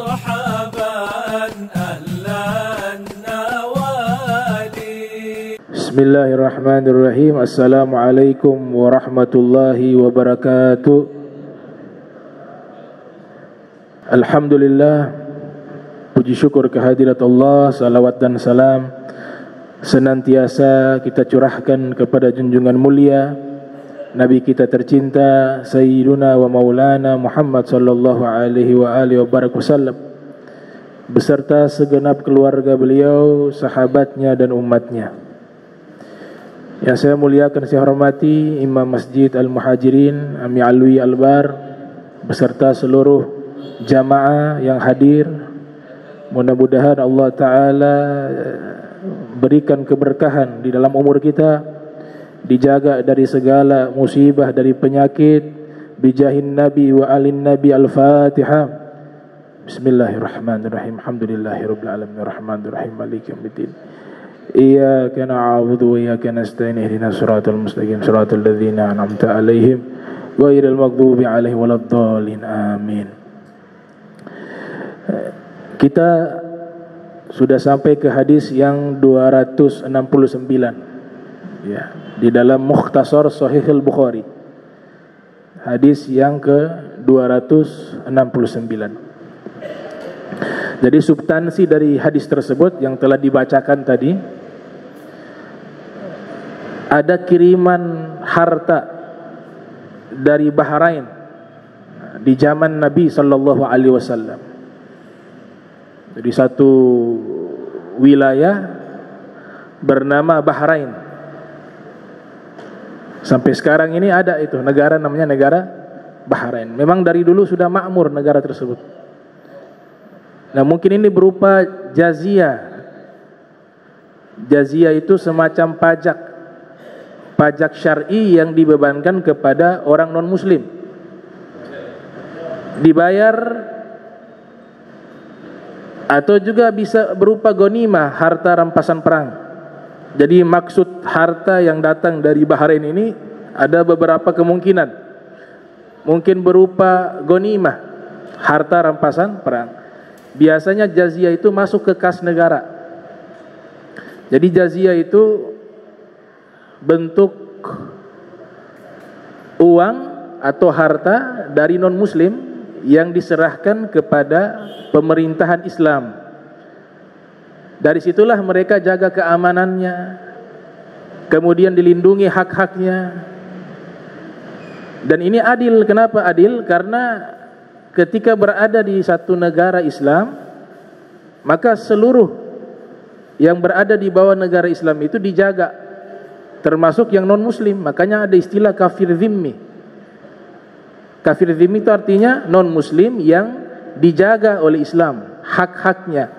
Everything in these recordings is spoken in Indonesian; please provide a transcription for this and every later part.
مرحبا أهلا النوالي. بسم الله الرحمن الرحيم. السلام عليكم ورحمة الله وبركاته. Alhamdulillah, puji syukur kehadirat Allah, salawat dan salam senantiasa kita curahkan kepada junjungan mulia Nabi kita tercinta Sayyiduna wa Maulana Muhammad sallallahu alaihi wa alihi wasallam beserta segenap keluarga beliau, sahabatnya dan umatnya. Yang saya muliakan, saya hormati Imam Masjid Al-Muhajirin Ami Alwi Albar beserta seluruh jamaah yang hadir. Mudah-mudahan Allah Ta'ala berikan keberkahan di dalam umur kita, dijaga dari segala musibah, dari penyakit, bijahin Nabi wa alin Nabi. Al-Fatihah. Bismillahirrahmanirrahim. Alhamdulillahirabbil alamin arrahmanir rahim maliki yaumiddin. Iyyaka na'budu wa iyyaka nasta'in ihdinas siratal mustaqim siratal ladzina an'amta 'alaihim ghairil maghdubi alaihim waladdallin. Amin. Kita sudah sampai ke hadis yang 269 ya, di dalam Mukhtasar Sahih Al-Bukhari. Hadis yang ke 269. Jadi substansi dari hadis tersebut yang telah dibacakan tadi, ada kiriman harta dari Bahrain di zaman Nabi sallallahu alaihi wasallam. Jadi satu wilayah bernama Bahrain. Sampai sekarang ini ada itu negara, namanya negara Bahrain. Memang dari dulu sudah makmur negara tersebut. Nah, mungkin ini berupa jaziah. Jaziah itu semacam pajak syar'i yang dibebankan kepada orang non muslim. Dibayar atau juga bisa berupa ghanimah, harta rampasan perang. Jadi maksud harta yang datang dari Bahrain ini ada beberapa kemungkinan. Mungkin berupa ghanimah, harta rampasan perang. Biasanya jaziah itu masuk ke kas negara. Jadi jaziah itu bentuk uang atau harta dari non muslim yang diserahkan kepada pemerintahan Islam. Dari situlah mereka jaga keamanannya, kemudian dilindungi hak-haknya. Dan ini adil. Kenapa adil? Karena ketika berada di satu negara Islam, maka seluruh yang berada di bawah negara Islam itu dijaga, termasuk yang non muslim. Makanya ada istilah kafir zimmi. Kafir zimmi itu artinya non muslim yang dijaga oleh Islam, hak-haknya.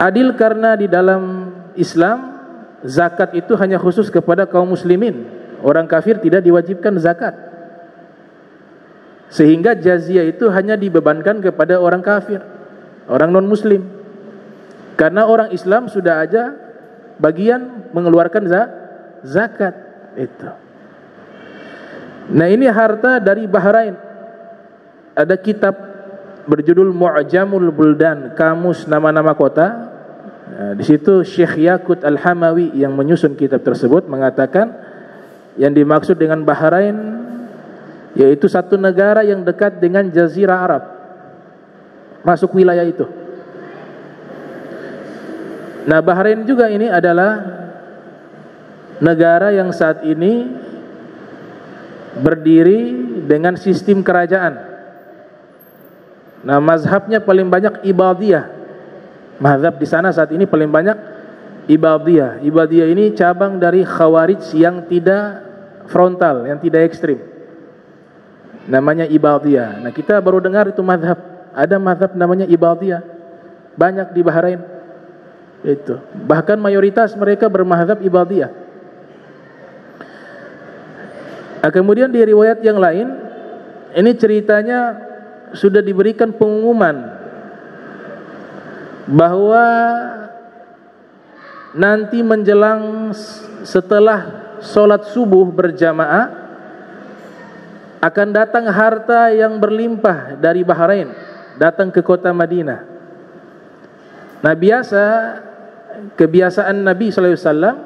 Adil karena di dalam Islam zakat itu hanya khusus kepada kaum muslimin. Orang kafir tidak diwajibkan zakat. Sehingga jaziah itu hanya dibebankan kepada orang kafir, orang non muslim. Karena orang Islam sudah aja bagian mengeluarkan zakat itu. Nah, ini harta dari Bahrain. Ada kitab berjudul Mu'jamul Buldan, kamus nama-nama kota. Nah, di situ Syekh Yaqut Al-Hamawi yang menyusun kitab tersebut mengatakan yang dimaksud dengan Bahrain yaitu satu negara yang dekat dengan Jazirah Arab, masuk wilayah itu. Nah, Bahrain juga ini adalah negara yang saat ini berdiri dengan sistem kerajaan. Nah, mazhabnya paling banyak Ibadiyah. Mazhab di sana saat ini paling banyak Ibadiyah. Ibadiyah ini cabang dari Khawarij yang tidak frontal, yang tidak ekstrim. Namanya Ibadiyah. Nah, kita baru dengar itu mazhab. Ada mazhab namanya Ibadiyah. Banyak di Bahrain. Itu. Bahkan mayoritas mereka bermazhab Ibadiyah. Nah, kemudian di riwayat yang lain, ini ceritanya sudah diberikan pengumuman bahwa nanti menjelang setelah sholat subuh berjamaah akan datang harta yang berlimpah dari Bahrain, datang ke kota Madinah. Nah, kebiasaan Nabi SAW,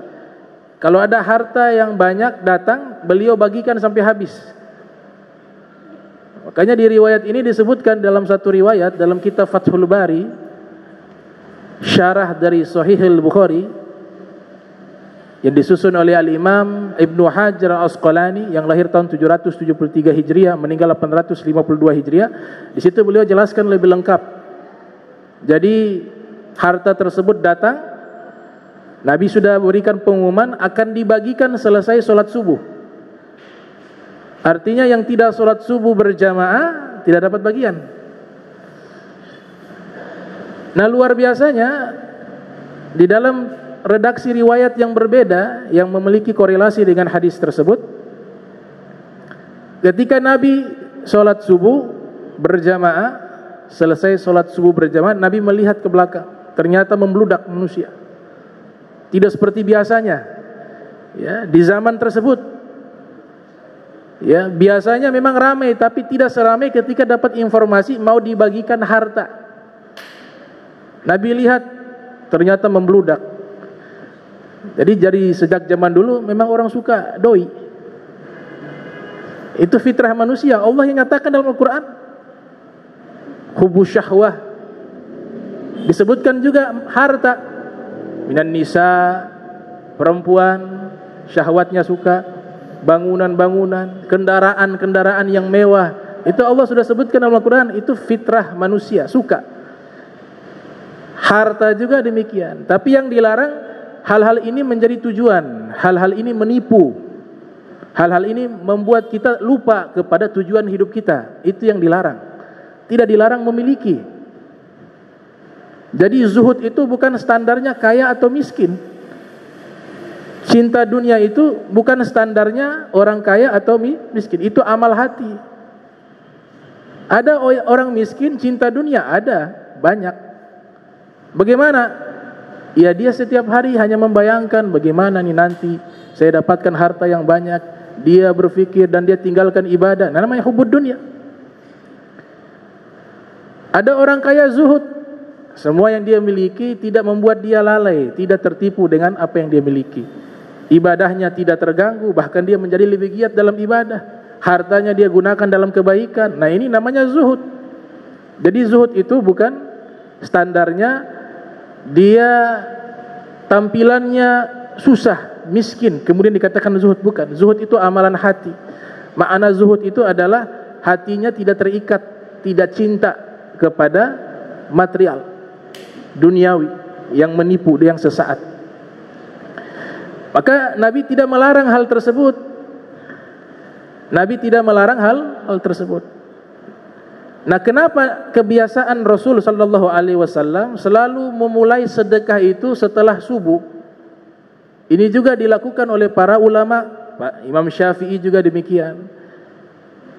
kalau ada harta yang banyak datang, beliau bagikan sampai habis. Makanya di riwayat ini disebutkan dalam satu riwayat dalam kitab Fathul Bari, syarah dari Sahih Al-Bukhari, yang disusun oleh Al-Imam Ibnu Hajar Al-Asqalani yang lahir tahun 773 Hijriah, meninggal 852 Hijriah. Di situ beliau jelaskan lebih lengkap. Jadi harta tersebut datang, Nabi sudah berikan pengumuman akan dibagikan selesai sholat subuh. Artinya yang tidak sholat subuh berjamaah tidak dapat bagian. Nah, luar biasanya di dalam redaksi riwayat yang berbeda yang memiliki korelasi dengan hadis tersebut, ketika Nabi sholat subuh berjamaah, selesai sholat subuh berjamaah, Nabi melihat ke belakang, ternyata membludak manusia, tidak seperti biasanya. Ya, di zaman tersebut, ya, biasanya memang ramai, tapi tidak seramai ketika dapat informasi mau dibagikan harta. Nabi lihat ternyata membludak. Jadi sejak zaman dulu memang orang suka doi. Itu fitrah manusia. Allah yang nyatakan dalam Al-Quran, hubbu syahwah. Disebutkan juga harta, minan nisa, perempuan syahwatnya suka, bangunan-bangunan, kendaraan-kendaraan yang mewah. Itu Allah sudah sebutkan dalam Al-Quran. Itu fitrah manusia, suka. Harta juga demikian. Tapi yang dilarang, hal-hal ini menjadi tujuan, hal-hal ini menipu, hal-hal ini membuat kita lupa kepada tujuan hidup kita. Itu yang dilarang. Tidak dilarang memiliki. Jadi zuhud itu bukan standarnya kaya atau miskin. Cinta dunia itu bukan standarnya orang kaya atau miskin. Itu amal hati. Ada orang miskin cinta dunia, ada, banyak. Bagaimana? Ya, dia setiap hari hanya membayangkan bagaimana nih nanti saya dapatkan harta yang banyak. Dia berpikir dan dia tinggalkan ibadah. Nah, namanya hubbud dunia. Ada orang kaya zuhud. Semua yang dia miliki tidak membuat dia lalai, tidak tertipu dengan apa yang dia miliki. Ibadahnya tidak terganggu, bahkan dia menjadi lebih giat dalam ibadah. Hartanya dia gunakan dalam kebaikan. Nah, ini namanya zuhud. Jadi zuhud itu bukan standarnya dia tampilannya susah, miskin, kemudian dikatakan zuhud. Bukan. Zuhud itu amalan hati. Makna zuhud itu adalah hatinya tidak terikat, tidak cinta kepada material duniawi yang menipu, yang sesaat. Maka Nabi tidak melarang hal tersebut. Nabi tidak melarang hal tersebut. Nah, kenapa kebiasaan Rasul sallallahu alaihi wasallam selalu memulai sedekah itu setelah subuh? Ini juga dilakukan oleh para ulama, Pak Imam Syafi'i juga demikian.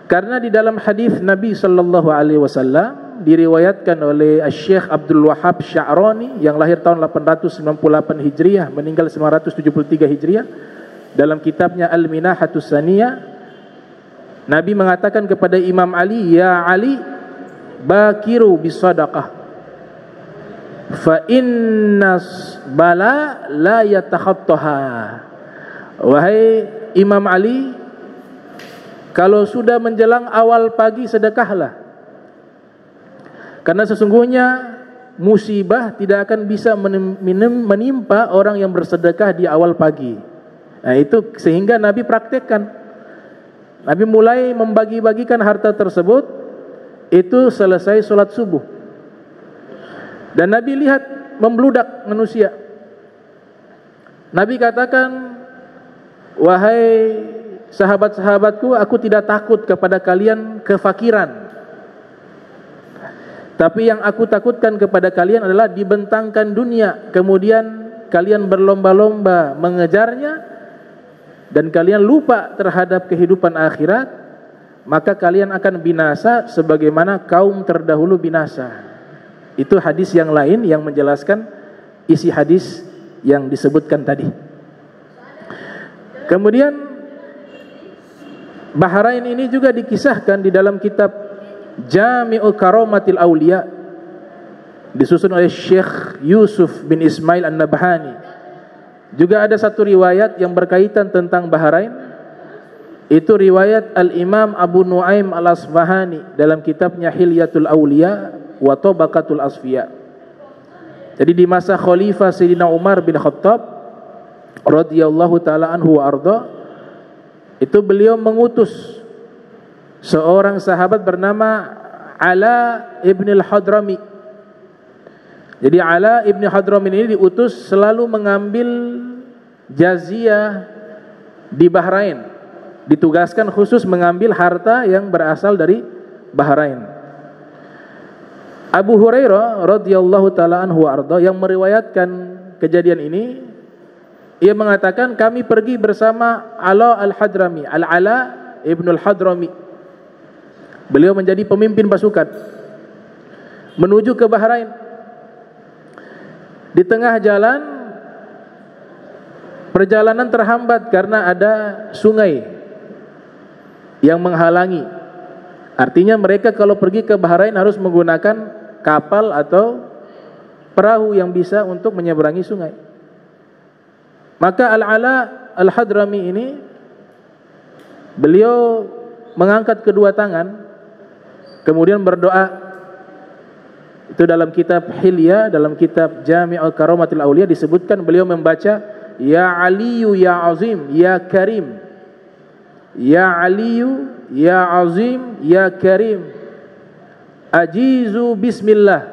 Karena di dalam hadis Nabi sallallahu alaihi wasallam diriwayatkan oleh Syekh Abdul Wahhab Sya'rani yang lahir tahun 898 Hijriah, meninggal 973 Hijriah, dalam kitabnya Al-Minahatus Saniyah, Nabi mengatakan kepada Imam Ali, "Ya Ali, bakiru bisadaqah, fa innas bala la yatakhattaha." Wahai Imam Ali, kalau sudah menjelang awal pagi sedekahlah, karena sesungguhnya musibah tidak akan bisa menimpa orang yang bersedekah di awal pagi. Nah, itu sehingga Nabi praktekkan. Nabi mulai membagi-bagikan harta tersebut itu selesai sholat subuh. Dan Nabi lihat membludak manusia. Nabi katakan, "Wahai sahabat-sahabatku, aku tidak takut kepada kalian kefakiran. Tapi yang aku takutkan kepada kalian adalah dibentangkan dunia, kemudian kalian berlomba-lomba mengejarnya, dan kalian lupa terhadap kehidupan akhirat, maka kalian akan binasa sebagaimana kaum terdahulu binasa." Itu hadis yang lain yang menjelaskan isi hadis yang disebutkan tadi. Kemudian Bahrain ini juga dikisahkan di dalam kitab Jami'u Karamatil Awliya, disusun oleh Syekh Yusuf bin Ismail An-Nabhani. Juga ada satu riwayat yang berkaitan tentang Bahrain. Itu riwayat Al-Imam Abu Nuaim Al-Asfahani dalam kitabnya Hilyatul Awliya wa Tabaqatul Asfiya. Jadi di masa Khalifah Sayyidina Umar bin Khattab radhiyallahu taala anhu wa arda, itu beliau mengutus seorang sahabat bernama Ala ibn al-Hadrami. Jadi Ala ibn Hadrami ini diutus selalu mengambil jaziah di Bahrain, ditugaskan khusus mengambil harta yang berasal dari Bahrain. Abu Hurairah radhiyallahu taala anhu arda yang meriwayatkan kejadian ini, ia mengatakan kami pergi bersama Ala al-Hadrami, Al-Ala ibn al-Hadrami. Beliau menjadi pemimpin pasukan menuju ke Bahrain. Di tengah jalan perjalanan terhambat karena ada sungai yang menghalangi. Artinya mereka kalau pergi ke Bahrain harus menggunakan kapal atau perahu yang bisa untuk menyeberangi sungai. Maka Al-Ala Al-Hadrami ini beliau mengangkat kedua tangan kemudian berdoa. Itu dalam kitab Hilya, dalam kitab Jami'ul Karamatil Awliya disebutkan beliau membaca Ya Aliyu Ya Azim Ya Karim, Ya Aliyu Ya Azim Ya Karim, Ajizu Bismillah.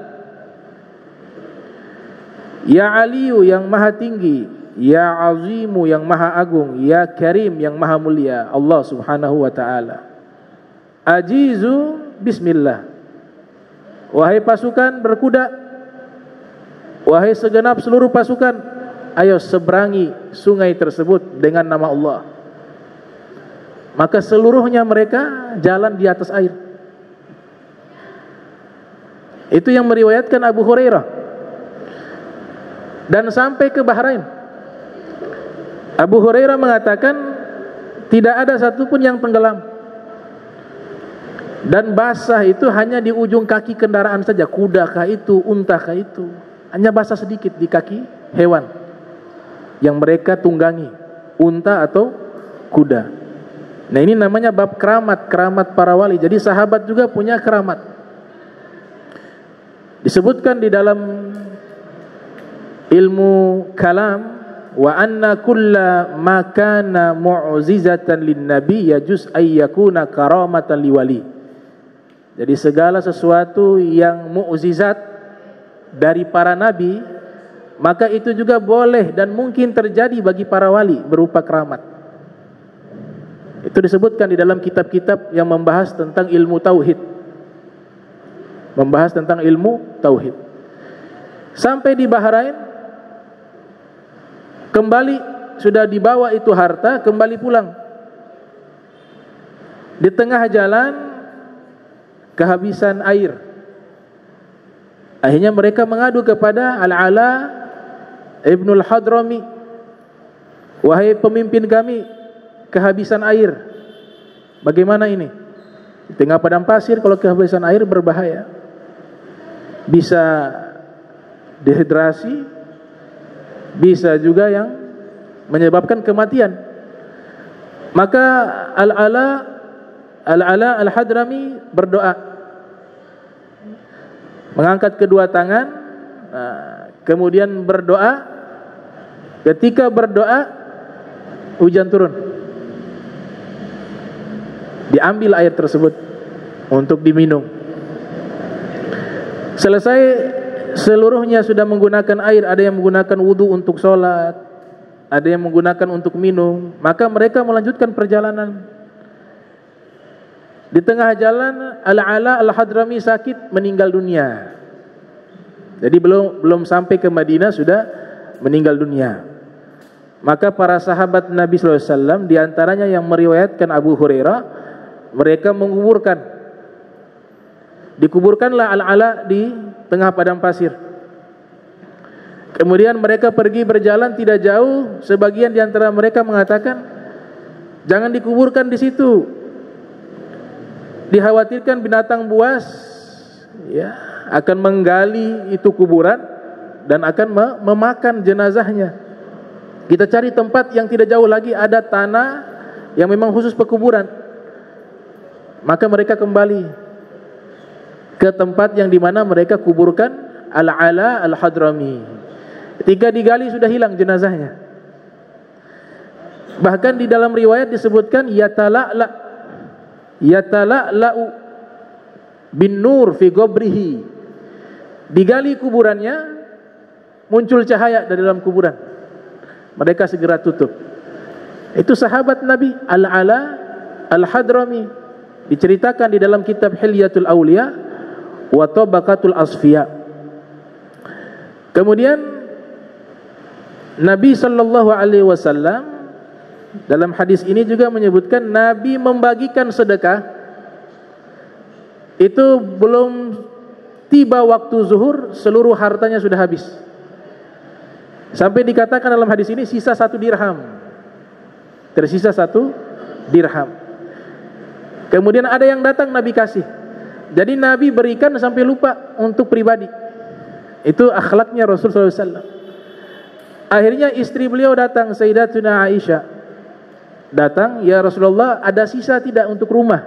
Ya Aliyu yang maha tinggi, Ya Azimu yang maha agung, Ya Karim yang maha mulia, Allah subhanahu wa ta'ala. Ajizu Bismillah. Wahai pasukan berkuda, wahai segenap seluruh pasukan, ayo seberangi sungai tersebut dengan nama Allah. Maka seluruhnya mereka jalan di atas air. Itu yang meriwayatkan Abu Hurairah. Dan sampai ke Bahrain, Abu Hurairah mengatakan tidak ada satupun yang tenggelam. Dan basah itu hanya di ujung kaki kendaraan saja, kuda kah itu, unta kah itu, hanya basah sedikit di kaki hewan yang mereka tunggangi, unta atau kuda. Nah ini namanya bab keramat, keramat para wali. Jadi sahabat juga punya keramat. Disebutkan di dalam ilmu kalam, wa anna kulla ma kana mu'zizatan lin nabi yajuz ay yakuna karamatan liwali. Jadi segala sesuatu yang mukjizat dari para nabi, maka itu juga boleh dan mungkin terjadi bagi para wali berupa keramat. Itu disebutkan di dalam kitab-kitab yang membahas tentang ilmu tauhid. Membahas tentang ilmu tauhid. Sampai di Bahrain, kembali sudah dibawa itu harta, kembali pulang. Di tengah jalan kehabisan air. Akhirnya mereka mengadu kepada Al-Ala Ibnul Hadrami, wahai pemimpin kami, kehabisan air. Bagaimana ini? Di tengah padang pasir kalau kehabisan air berbahaya. Bisa dehidrasi, bisa juga yang menyebabkan kematian. Maka Al-Ala Al-Hadrami berdoa, mengangkat kedua tangan, kemudian berdoa. Ketika berdoa, hujan turun. Diambil air tersebut untuk diminum. Selesai seluruhnya sudah menggunakan air. Ada yang menggunakan wudu untuk sholat, ada yang menggunakan untuk minum. Maka mereka melanjutkan perjalanan. Di tengah jalan Al-Ala Al-Hadrami sakit, meninggal dunia. Jadi belum sampai ke Madinah sudah meninggal dunia. Maka para sahabat Nabi SAW, di antaranya yang meriwayatkan Abu Hurairah, mereka menguburkan. Dikuburkanlah Al-Ala di tengah padang pasir. Kemudian mereka pergi berjalan tidak jauh. Sebagian di antara mereka mengatakan, jangan dikuburkan di situ, dikhawatirkan binatang buas ya akan menggali itu kuburan dan akan memakan jenazahnya. Kita cari tempat yang tidak jauh lagi ada tanah yang memang khusus pekuburan. Maka mereka kembali ke tempat yang dimana mereka kuburkan Al-Ala Al-Hadrami. Ketika digali sudah hilang jenazahnya. Bahkan di dalam riwayat disebutkan yatala'la'u bin nur fi qabrihi. Digali kuburannya, muncul cahaya dari dalam kuburan. Mereka segera tutup. Itu sahabat Nabi Al-Ala Al-Hadrami. Diceritakan di dalam kitab Hilyatul Awliya wa Tabaqatul Asfiya. Kemudian Nabi sallallahu alaihi wasallam dalam hadis ini juga menyebutkan Nabi membagikan sedekah itu belum tiba waktu zuhur seluruh hartanya sudah habis. Sampai dikatakan dalam hadis ini sisa 1 dirham. Tersisa 1 dirham. Kemudian ada yang datang Nabi kasih. Jadi Nabi berikan sampai lupa untuk pribadi. Itu akhlaknya Rasulullah SAW. Akhirnya istri beliau datang, Sayyidatuna Aisyah. Datang, ya Rasulullah, ada sisa tidak untuk rumah?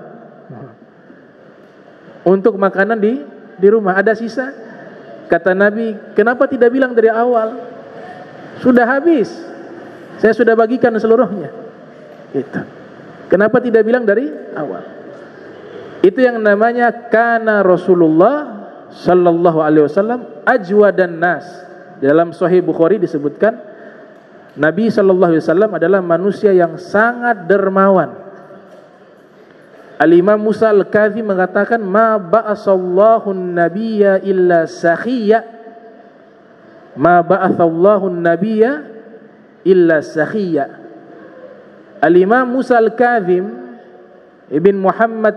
Untuk makanan di rumah, ada sisa? Kata Nabi, kenapa tidak bilang dari awal? Sudah habis. Saya sudah bagikan seluruhnya. Itu. Kenapa tidak bilang dari awal? Itu yang namanya kana Rasulullah sallallahu alaihi wasallam ajwadan nas. Dalam Sahih Bukhari disebutkan Nabi sallallahu alaihi wasallam adalah manusia yang sangat dermawan. Al-Imam Musa Al-Kadhi mengatakan ma ba'asallahu an-nabiyya illa sakhiyya. Ma ba'athallahu an-nabiyya illa sakhiyya. Al-Imam Musa Al-Kadhim Ibn Muhammad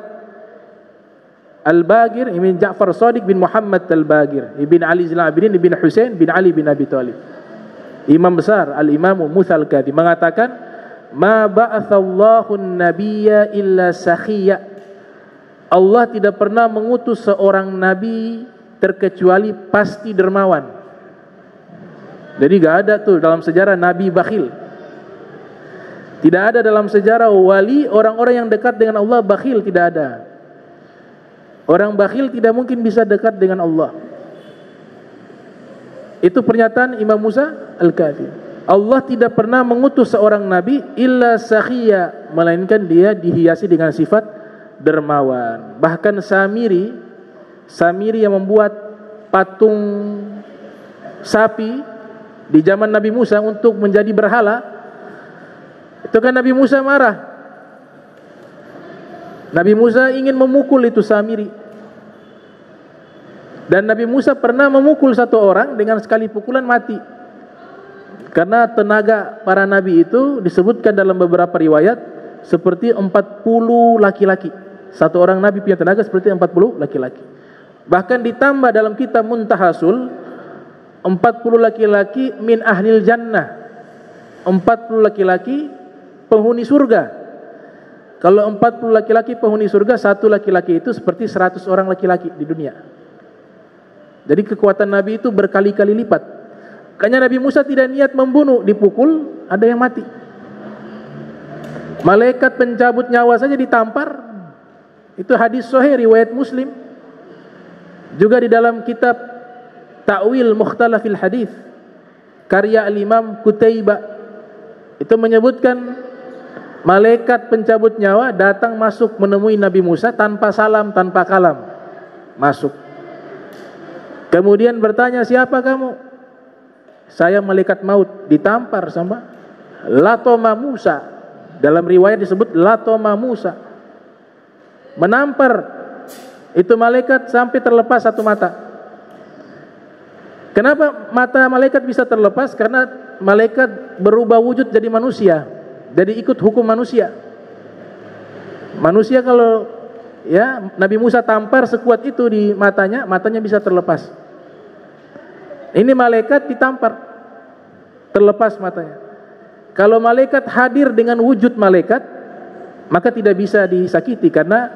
Al-Bagir, Ibn Ja'far Shadiq bin Muhammad Al-Bagir, Ibn Ali Zainal Abidin, Ibn Husain bin Ali bin Abi Thalib. Imam besar Al-Imam Musa Al-Kadhi mengatakan, "Ma ba'athallahu an-nabiyya illa sakhiyya." Allah tidak pernah mengutus seorang nabi terkecuali pasti dermawan. Jadi enggak ada tuh dalam sejarah nabi bakhil. Tidak ada dalam sejarah wali orang-orang yang dekat dengan Allah bakhil, tidak ada. Orang bakhil tidak mungkin bisa dekat dengan Allah. Itu pernyataan Imam Musa Al-Kadhi. Allah tidak pernah mengutus seorang nabi illa sakhiyya, melainkan dia dihiasi dengan sifat dermawan. Bahkan Samiri yang membuat patung sapi di zaman Nabi Musa untuk menjadi berhala, itu kan Nabi Musa marah. Nabi Musa ingin memukul itu Samiri. Dan Nabi Musa pernah memukul satu orang dengan sekali pukulan mati. Karena tenaga para nabi itu disebutkan dalam beberapa riwayat seperti 40 laki-laki. Satu orang nabi punya tenaga seperti 40 laki-laki. Bahkan ditambah dalam kitab Muntahasul 40 laki-laki min ahlil jannah. 40 laki-laki penghuni surga. Kalau 40 laki-laki penghuni surga, satu laki-laki itu seperti 100 orang laki-laki di dunia. Jadi kekuatan Nabi itu berkali-kali lipat. Karena Nabi Musa tidak niat membunuh, dipukul, ada yang mati. Malaikat pencabut nyawa saja ditampar. Itu hadis sahih riwayat Muslim. Juga di dalam kitab Ta'wil Mukhtalafil Hadis karya Al-Imam Qutaibah itu menyebutkan malaikat pencabut nyawa datang masuk menemui Nabi Musa tanpa salam, tanpa kalam. Masuk. Kemudian bertanya, siapa kamu? Saya malaikat maut. Ditampar sama Latoma Musa. Dalam riwayat disebut Latoma Musa. Menampar itu malaikat sampai terlepas satu mata. Kenapa mata malaikat bisa terlepas? Karena malaikat berubah wujud jadi manusia. Jadi ikut hukum manusia. Manusia kalau ya Nabi Musa tampar sekuat itu di matanya, matanya bisa terlepas. Ini malaikat ditampar, terlepas matanya. Kalau malaikat hadir dengan wujud malaikat, maka tidak bisa disakiti karena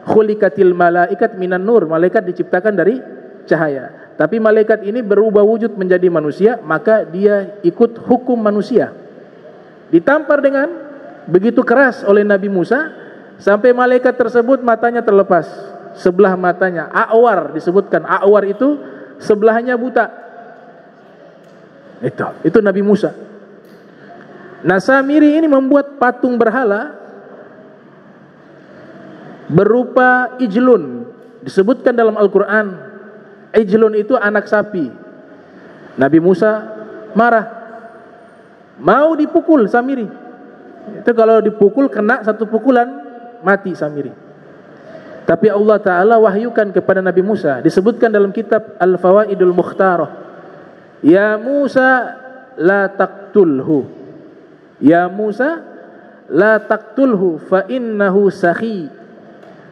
khuliqatil malaikat minan nur, malaikat diciptakan dari cahaya. Tapi malaikat ini berubah wujud menjadi manusia, maka dia ikut hukum manusia. Ditampar dengan begitu keras oleh Nabi Musa sampai malaikat tersebut matanya terlepas, sebelah matanya a'war, disebutkan a'war itu sebelahnya buta. Itu Nabi Musa. Nah, Samiri ini membuat patung berhala berupa ijlun, disebutkan dalam Al-Quran. Ijlun itu anak sapi. Nabi Musa marah, mau dipukul Samiri. Itu kalau dipukul kena satu pukulan mati Samiri. Tapi Allah Ta'ala wahyukan kepada Nabi Musa, disebutkan dalam kitab Al-Fawaidul Mukhtarah, ya Musa la taqtulhu, ya Musa la taqtulhu fa innahu sakhi.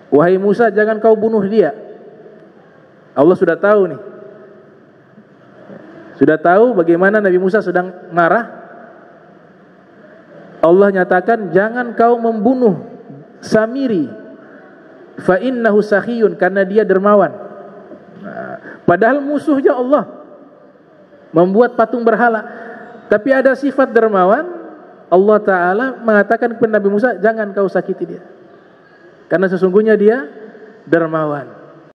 Wahai Musa, jangan kau bunuh dia. Allah sudah tahu nih, sudah tahu bagaimana Nabi Musa sedang marah. Allah nyatakan jangan kau membunuh Samiri, fa innahu sakhiyun, karena dia dermawan. Nah, padahal musuhnya Allah membuat patung berhala, tapi ada sifat dermawan. Allah Ta'ala mengatakan kepada Nabi Musa, jangan kau sakiti dia, karena sesungguhnya dia dermawan.